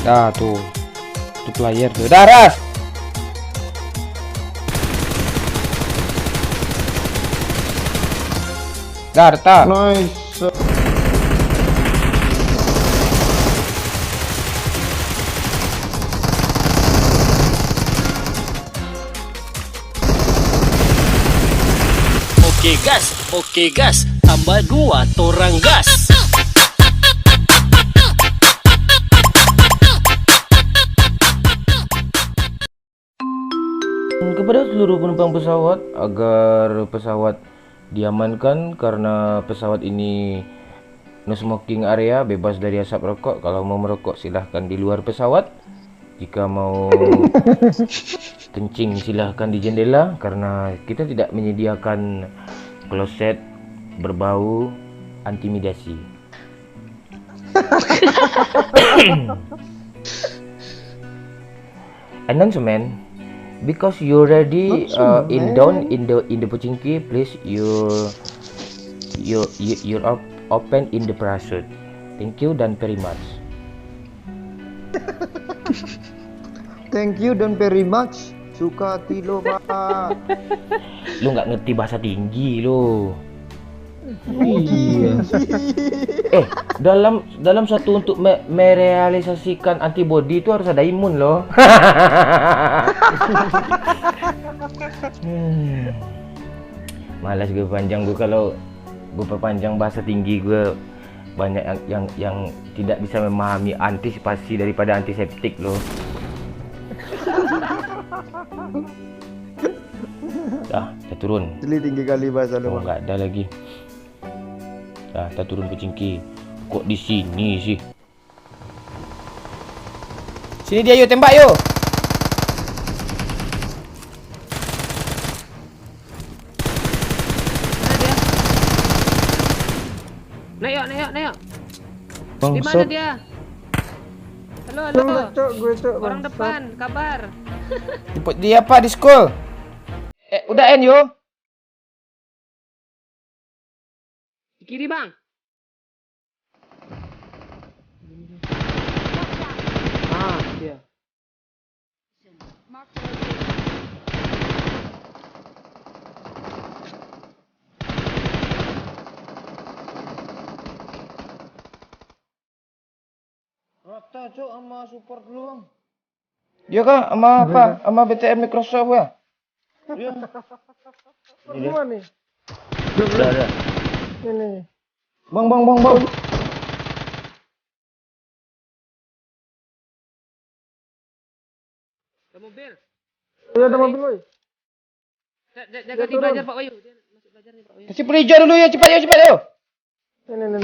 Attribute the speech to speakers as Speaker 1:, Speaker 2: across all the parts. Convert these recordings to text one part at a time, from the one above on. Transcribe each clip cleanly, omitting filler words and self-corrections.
Speaker 1: Dah tuh. Itu player tuh. Dah ras. Dah retak.
Speaker 2: Nice.
Speaker 3: Oke gas, tambah 2 torang gas.
Speaker 1: Kepada seluruh penumpang pesawat agar pesawat diamankan karena pesawat ini no smoking area, bebas dari asap rokok. Kalau mau merokok silahkan di luar pesawat. Jika mau kencing silahkan di jendela karena kita tidak menyediakan kloset berbau intimidasi. Announcement. Because you already in the Pochinki, please you open in the parachute. Thank you dan very much.
Speaker 2: Thank you dan very much. Suka hati lo, Pak.
Speaker 1: Lu nggak ngerti bahasa tinggi lo.
Speaker 2: Iya.
Speaker 1: Dalam satu untuk merealisasikan antibody itu harus ada imun loh. Malas gue panjang gue kalau gue perpanjang bahasa tinggi gue banyak yang tidak bisa memahami antisipasi daripada antiseptik loh. Dah, kita turun.
Speaker 2: Jeli tinggi kali bahasa lo.
Speaker 1: Oh, nggak ada lagi. Dah, kita turun Pochinki. Kok di sini sih? Sini dia, yuk tembak yuk.
Speaker 4: Naik yuk.
Speaker 2: Bang,
Speaker 4: Di mana dia? Halo.
Speaker 2: Gue cok.
Speaker 4: Orang depan, kabar.
Speaker 1: Jemput dia apa di school? Udah end yo.
Speaker 4: Di kiri, Bang. Dia.
Speaker 2: Rata cok sama support dulu, Bang.
Speaker 1: Dia kan sama apa? Sama BTR Microsoft ya?
Speaker 2: Iya. Gimana nih?
Speaker 1: Udah ada.
Speaker 2: Ini.
Speaker 1: Bang.
Speaker 4: Ada mobil.
Speaker 2: Udah ada mobil, boy.
Speaker 4: Jaga di belajar Pak Wayu. Dia masuk belajar nih Pak Wayu.
Speaker 1: Kasih perijo dulu ya, cepat yuk.
Speaker 2: Ini.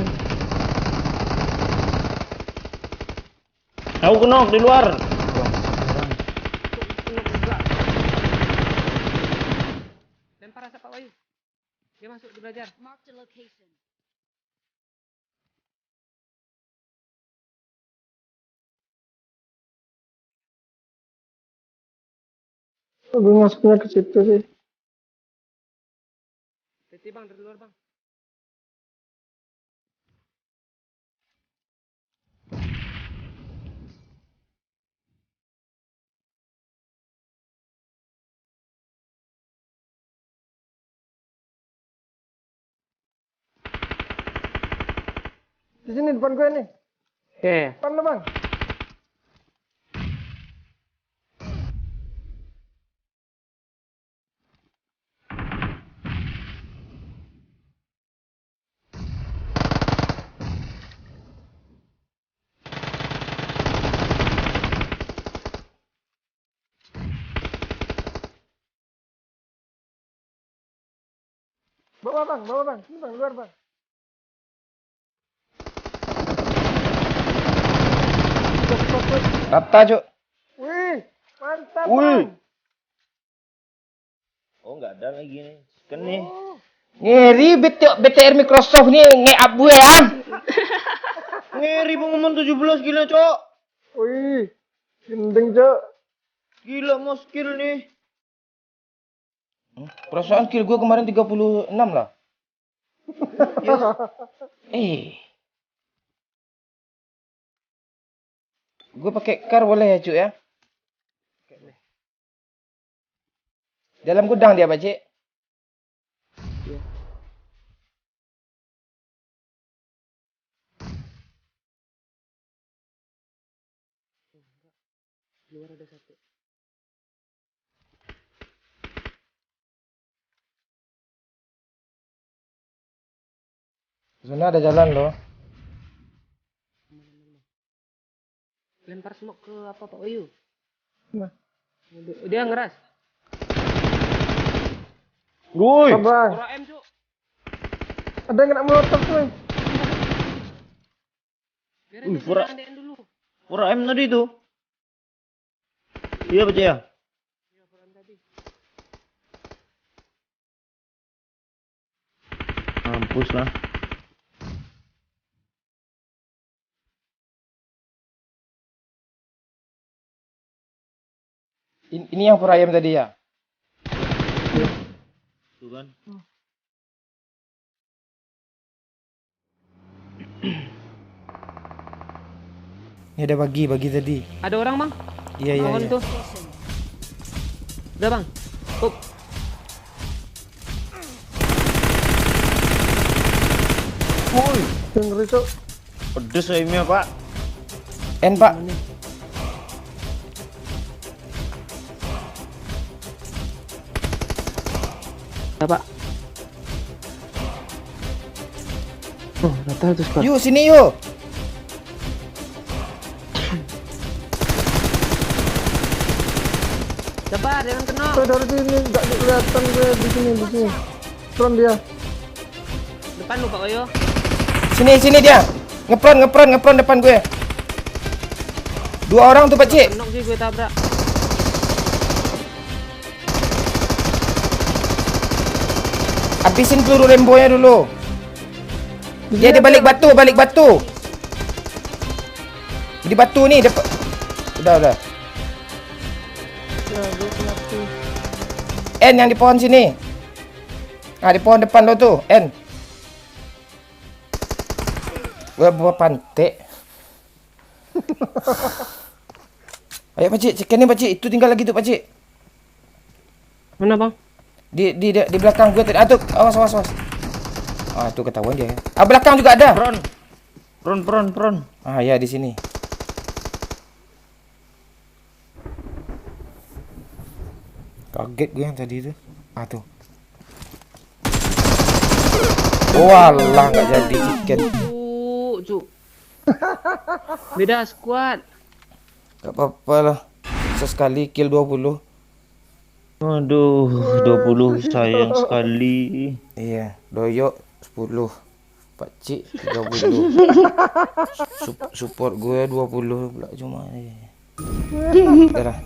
Speaker 1: Aku kenok di luar.
Speaker 4: Lempar asap Pak Wayu. Dia masuk di belajar.
Speaker 5: Mark the location.
Speaker 2: Gue masuknya ke situ sih.
Speaker 4: Titi Bang dari luar Bang.
Speaker 2: Di sini depan gue nih.
Speaker 4: Oke.
Speaker 2: Depan lo, Bang. Bawa bang. Ini bang, luar bang.
Speaker 1: Rata, Cuk.
Speaker 2: Wih, mantap
Speaker 1: Wih.
Speaker 2: bang.
Speaker 1: Oh, enggak ada lagi nih. Kan nih. Ngeri BTR Microsoft nih nge-up gue ya. Ngeri pengumuman 17 gila, Cok.
Speaker 2: Wih, gendeng cok.
Speaker 1: Gila mau skill nih. Perasaan kill gue kemarin 36 lah. Gue pakai car boleh ya, Cuk ya? Dalam gudang dia, Pak Cik.
Speaker 4: Iya. Luar ada satu.
Speaker 1: Zona ada jalan loh.
Speaker 4: Lempar smoke ke apa Pak Wayu?
Speaker 2: Nah.
Speaker 4: Dia ngeras.
Speaker 1: Woi.
Speaker 2: Sabar.
Speaker 4: Pura M, Cuk.
Speaker 2: Ada yang kena molotov tuh.
Speaker 4: Biarin dia
Speaker 5: Pura.
Speaker 4: jangan DN dulu.
Speaker 5: Pura M tadi itu. Iya baca ya.
Speaker 4: Iya, Pura M tadi.
Speaker 5: Mampus lah.
Speaker 1: Ini yang pura ayam tadi ya?
Speaker 5: Tuh kan.
Speaker 1: Ini ada bagi tadi.
Speaker 4: Ada orang, Bang?
Speaker 1: Iya iya.
Speaker 4: Lawan
Speaker 1: Iya.
Speaker 4: tuh. Udah, Bang. Up.
Speaker 2: Woi, yang Cuk.
Speaker 5: Pedes aimnya pak.
Speaker 1: N Pak.
Speaker 4: Ya, Pak. Oh, rata tuh squad.
Speaker 1: Yuk sini yuk.
Speaker 4: Cepat, jangan kena.
Speaker 2: Saya dari sini nggak kelihatan gue di sini. Front dia.
Speaker 4: Depan lu, Pak Wayu.
Speaker 1: Sini dia. Ngepron depan gue. 2 orang tuh, Pak Cik.
Speaker 4: Kenok sih gue tabrak.
Speaker 1: Habisin peluru rembonya dulu. Dia di balik batu. Di batu nih depan. Udah.
Speaker 2: Ya, gue mati.
Speaker 1: N yang di pohon sini. Ah, di pohon depan lo tuh, N. Gua bawa pantek. Ayo Pak Cik, cekin nih Pak Cik. Itu tinggal lagi tuh Pak Cik.
Speaker 4: Mana, Bang?
Speaker 1: Di belakang gue tadi. Ah tuh, awas. Ah, tuh ketahuan dia. Ah, belakang juga ada.
Speaker 5: Pron.
Speaker 1: Ah, ya di sini. Kaget gue yang tadi itu. Ah, tuh. Walah, nggak jadi chicken.
Speaker 4: Cuk. Beda squad.
Speaker 1: Gak apa-apa lah. Sesekali kill 20.
Speaker 5: Aduh, 20 sayang sekali.
Speaker 1: Iya, Doyok 10. Pak Cik 30. Support gue 20 pula cuma. Udah lah.